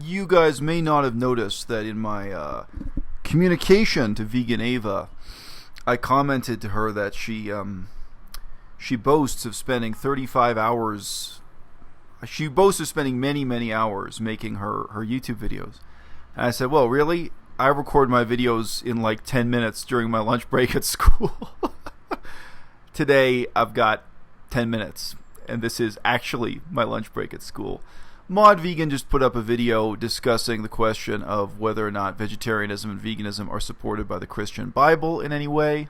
You guys may not have noticed that in my communication to Vegan Ava, I commented to her that she boasts of spending 35 hours. She boasts of spending many, many hours making her YouTube videos. And I said, well, really? I record my videos in like 10 minutes during my lunch break at school. Today, I've got 10 minutes, and this is actually my lunch break at school. Mod Vegan just put up a video discussing the question of whether or not vegetarianism and veganism are supported by the Christian Bible in any way.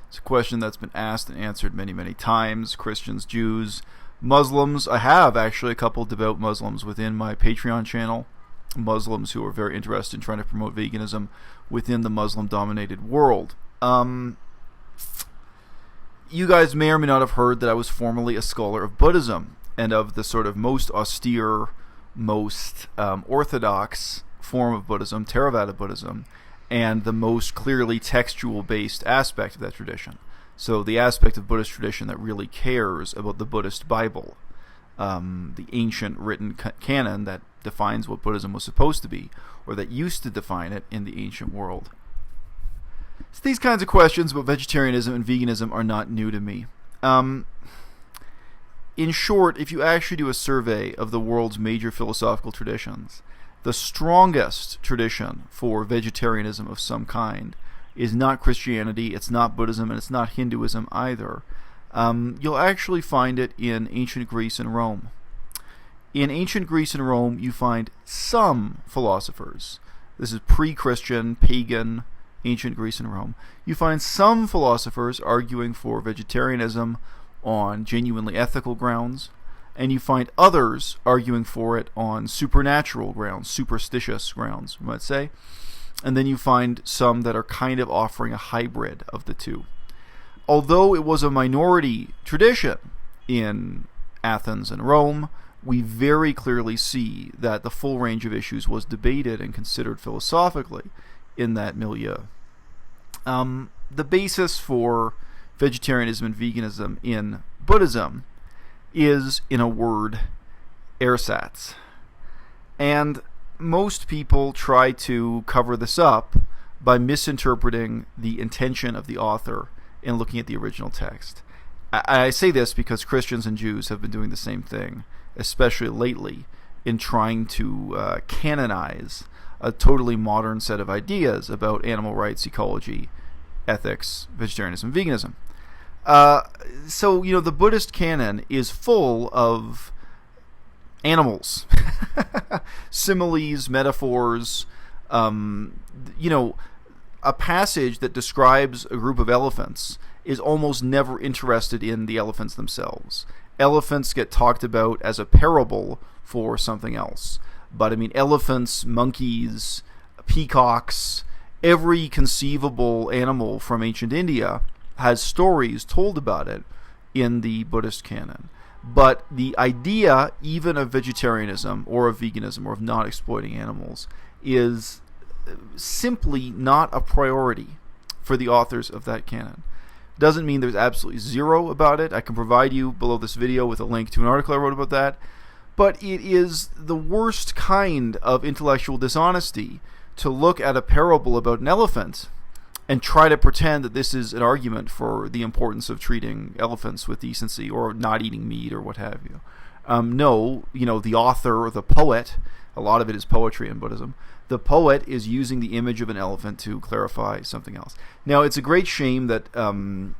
It's a question that's been asked and answered many, many times. Christians, Jews, Muslims. I have actually a couple devout Muslims within my Patreon channel. Muslims who are very interested in trying to promote veganism within the Muslim-dominated world. You guys may or may not have heard that I was formerly a scholar of Buddhism, and of the sort of most austere, most orthodox form of Buddhism, Theravada Buddhism, and the most clearly textual-based aspect of that tradition. So the aspect of Buddhist tradition that really cares about the Buddhist Bible, the ancient written canon that defines what Buddhism was supposed to be, or that used to define it in the ancient world. So these kinds of questions about vegetarianism and veganism are not new to me. In short, if you actually do a survey of the world's major philosophical traditions, the strongest tradition for vegetarianism of some kind is not Christianity, it's not Buddhism, and it's not Hinduism either. You'll actually find it in ancient Greece and Rome. In ancient Greece and Rome, you find some philosophers. This is pre-Christian, pagan, ancient Greece and Rome. You find some philosophers arguing for vegetarianism on genuinely ethical grounds, and you find others arguing for it on supernatural grounds, superstitious grounds, you might say. And then you find some that are kind of offering a hybrid of the two. Although it was a minority tradition in Athens and Rome, we very clearly see that the full range of issues was debated and considered philosophically in that milieu. The basis for vegetarianism and veganism in Buddhism is, in a word, ersatz. And most people try to cover this up by misinterpreting the intention of the author in looking at the original text. I say this because Christians and Jews have been doing the same thing, especially lately, in trying to canonize a totally modern set of ideas about animal rights, ecology, ethics, vegetarianism, veganism. So, the Buddhist canon is full of animals, similes, metaphors. A passage that describes a group of elephants is almost never interested in the elephants themselves. Elephants get talked about as a parable for something else. But, elephants, monkeys, peacocks, every conceivable animal from ancient India has stories told about it in the Buddhist canon. But the idea, even of vegetarianism or of veganism or of not exploiting animals, is simply not a priority for the authors of that canon. Doesn't mean there's absolutely zero about it. I can provide you below this video with a link to an article I wrote about that. But it is the worst kind of intellectual dishonesty to look at a parable about an elephant and try to pretend that this is an argument for the importance of treating elephants with decency or not eating meat or what have you. No, the author or the poet, a lot of it is poetry in Buddhism, the poet is using the image of an elephant to clarify something else. Now, it's a great shame that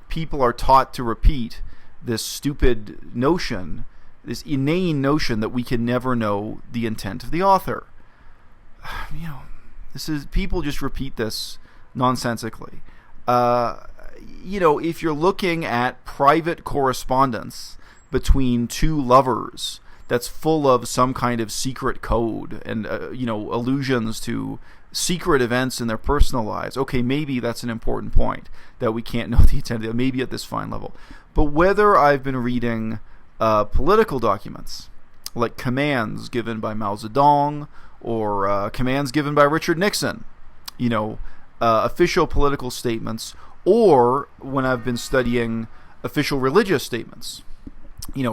people are taught to repeat this stupid notion, this inane notion that we can never know the intent of the author. People just repeat this nonsensically. If you're looking at private correspondence between two lovers that's full of some kind of secret code and, allusions to secret events in their personal lives, okay, maybe that's an important point, that we can't know the intent of it, maybe at this fine level. But whether I've been reading political documents, like commands given by Mao Zedong, or commands given by Richard Nixon, official political statements, or when I've been studying official religious statements,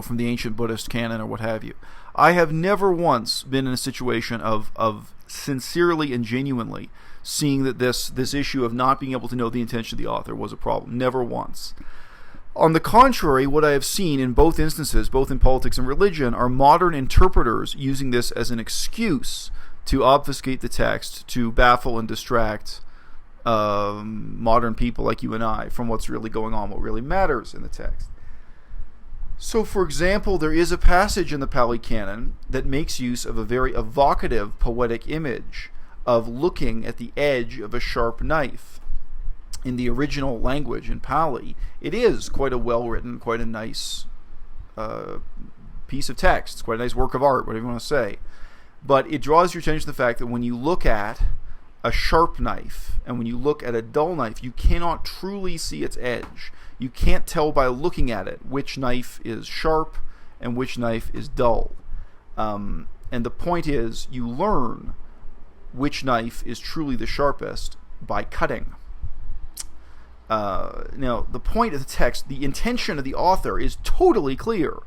from the ancient Buddhist canon or what have you, I have never once been in a situation of sincerely and genuinely seeing that this issue of not being able to know the intention of the author was a problem. Never once. On the contrary, what I have seen in both instances, both in politics and religion, are modern interpreters using this as an excuse to obfuscate the text, to baffle and distract modern people like you and I from what's really going on, what really matters in the text. So, for example, there is a passage in the Pali Canon that makes use of a very evocative poetic image of looking at the edge of a sharp knife. In the original language, in Pali, it is quite a well-written, quite a nice piece of text. It's quite a nice work of art, whatever you want to say. But it draws your attention to the fact that when you look at a sharp knife and when you look at a dull knife, you cannot truly see its edge. You can't tell by looking at it which knife is sharp and which knife is dull. And the point is, you learn which knife is truly the sharpest by cutting. Now, the point of the text, the intention of the author is totally clear.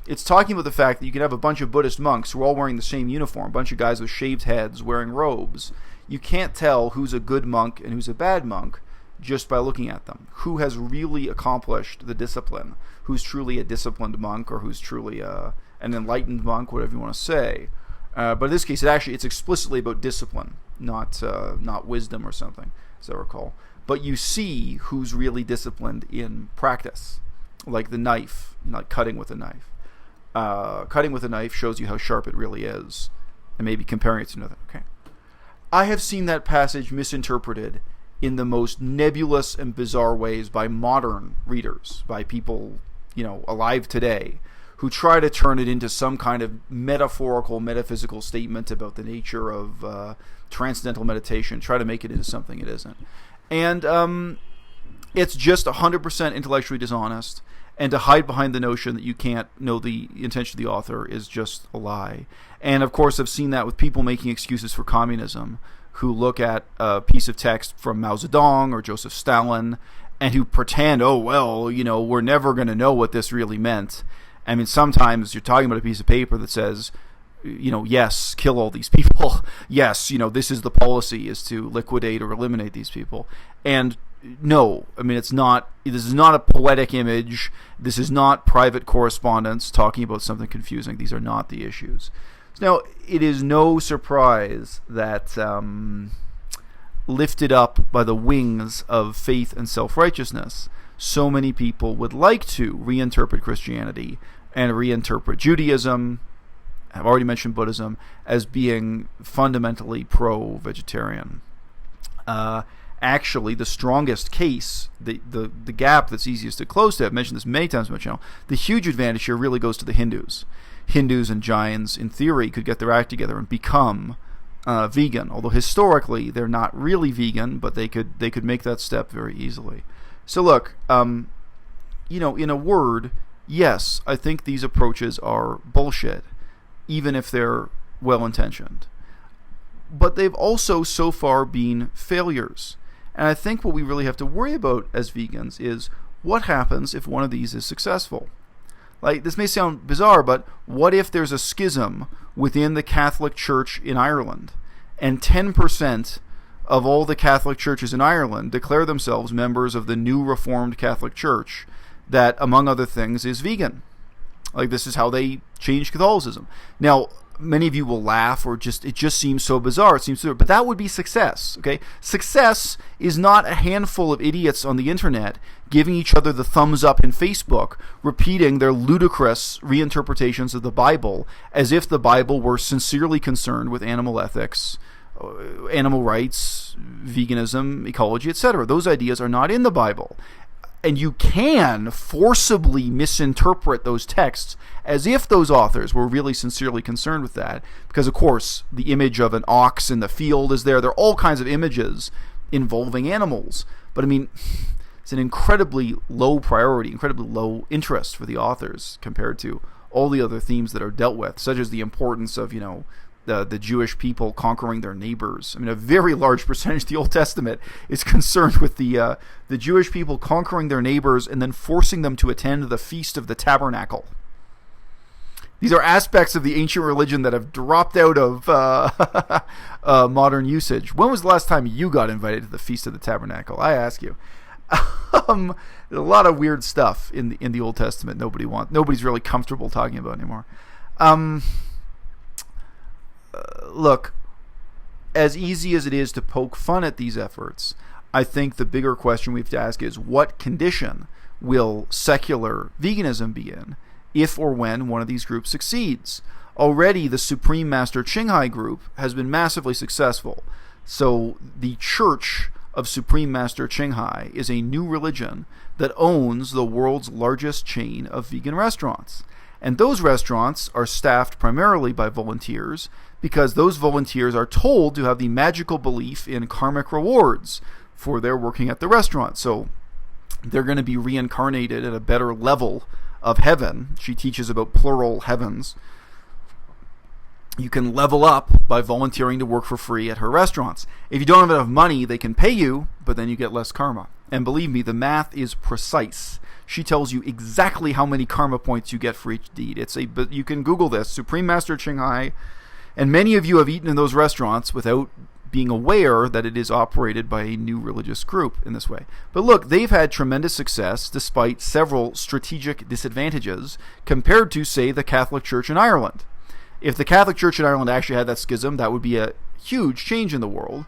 It's talking about the fact that you can have a bunch of Buddhist monks who are all wearing the same uniform, a bunch of guys with shaved heads wearing robes. You can't tell who's a good monk and who's a bad monk just by looking at them. Who has really accomplished the discipline? Who's truly a disciplined monk, or who's truly an enlightened monk, whatever you want to say. But in this case, it's explicitly about discipline, not wisdom or something, as I recall. But you see who's really disciplined in practice, like the knife, like cutting with a knife. Cutting with a knife shows you how sharp it really is, and maybe comparing it to another. Okay, I have seen that passage misinterpreted in the most nebulous and bizarre ways by modern readers, by people alive today, who try to turn it into some kind of metaphorical, metaphysical statement about the nature of transcendental meditation, try to make it into something it isn't. And it's just 100% intellectually dishonest, and to hide behind the notion that you can't know the intention of the author is just a lie. And of course, I've seen that with people making excuses for communism, who look at a piece of text from Mao Zedong or Joseph Stalin, and who pretend, we're never going to know what this really meant. I mean, sometimes you're talking about a piece of paper that says, yes, kill all these people. Yes, this is the policy, is to liquidate or eliminate these people. And no, I mean, this is not a poetic image. This is not private correspondence talking about something confusing. These are not the issues. Now, it is no surprise that lifted up by the wings of faith and self-righteousness, so many people would like to reinterpret Christianity and reinterpret Judaism, I've already mentioned Buddhism, as being fundamentally pro-vegetarian. Actually, the strongest case, the gap that's easiest to close to, I've mentioned this many times on my channel, the huge advantage here really goes to the Hindus. Hindus and Jains, in theory, could get their act together and become vegan, although historically they're not really vegan, but they could make that step very easily. So look, in a word, yes, I think these approaches are bullshit, even if they're well-intentioned. But they've also so far been failures. And I think what we really have to worry about as vegans is what happens if one of these is successful. Like, this may sound bizarre, but what if there's a schism within the Catholic Church in Ireland, and 10% of all the Catholic churches in Ireland declare themselves members of the new Reformed Catholic Church that, among other things, is vegan? Like, this is how they changed Catholicism. Now, many of you will laugh, or it just seems so bizarre. But that would be success, okay? Success is not a handful of idiots on the internet giving each other the thumbs up in Facebook, repeating their ludicrous reinterpretations of the Bible as if the Bible were sincerely concerned with animal ethics, animal rights, veganism, ecology, etc. Those ideas are not in the Bible. And you can forcibly misinterpret those texts as if those authors were really sincerely concerned with that. Because, of course, the image of an ox in the field is there. There are all kinds of images involving animals. But, I mean, it's an incredibly low priority, incredibly low interest for the authors compared to all the other themes that are dealt with, such as the importance of, the Jewish people conquering their neighbors. I mean, a very large percentage of the Old Testament is concerned with the Jewish people conquering their neighbors and then forcing them to attend the Feast of the Tabernacle. These are aspects of the ancient religion that have dropped out of modern usage. When was the last time you got invited to the Feast of the Tabernacle? I ask you. There's a lot of weird stuff in the Old Testament nobody's really comfortable talking about anymore. Look, as easy as it is to poke fun at these efforts, I think the bigger question we have to ask is, what condition will secular veganism be in if or when one of these groups succeeds? Already, the Supreme Master Qinghai group has been massively successful. So the Church of Supreme Master Qinghai is a new religion that owns the world's largest chain of vegan restaurants. And those restaurants are staffed primarily by volunteers, because those volunteers are told to have the magical belief in karmic rewards for their working at the restaurant. So they're going to be reincarnated at a better level of heaven. She teaches about plural heavens. You can level up by volunteering to work for free at her restaurants. If you don't have enough money, they can pay you, but then you get less karma. And believe me, the math is precise. She tells you exactly how many karma points you get for each deed. You can Google this, Supreme Master Qinghai, and many of you have eaten in those restaurants without being aware that it is operated by a new religious group in this way. But look, they've had tremendous success despite several strategic disadvantages compared to, say, the Catholic Church in Ireland. If the Catholic Church in Ireland actually had that schism, that would be a huge change in the world.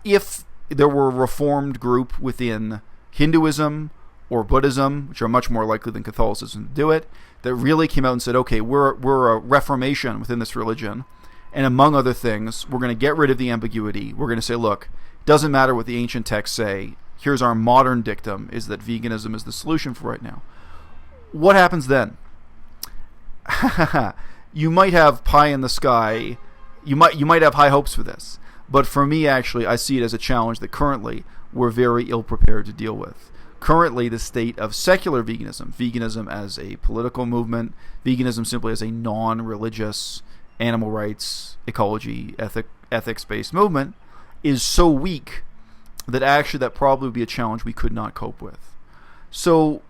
If there were a reformed group within Hinduism or Buddhism, which are much more likely than Catholicism to do it, that really came out and said, okay, we're a reformation within this religion, and among other things, we're going to get rid of the ambiguity. We're going to say, look, it doesn't matter what the ancient texts say. Here's our modern dictum, is that veganism is the solution for right now. What happens then? You might have pie in the sky. You might have high hopes for this. But for me, actually, I see it as a challenge that currently we're very ill-prepared to deal with. Currently, the state of secular veganism as a political movement, veganism simply as a non-religious, animal rights, ecology, ethics-based movement, is so weak that actually that probably would be a challenge we could not cope with. So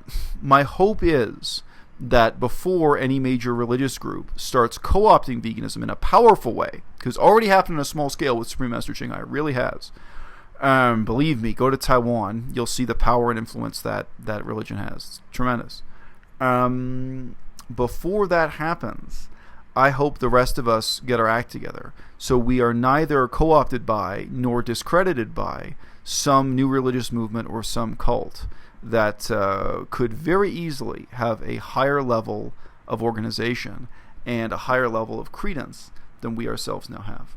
my hope is that before any major religious group starts co-opting veganism in a powerful way, because already happened on a small scale with Supreme Master Qinghai, it really has. Believe me, go to Taiwan, you'll see the power and influence that religion has. It's tremendous. Before that happens, I hope the rest of us get our act together, so we are neither co-opted by nor discredited by some new religious movement or some cult that could very easily have a higher level of organization and a higher level of credence than we ourselves now have.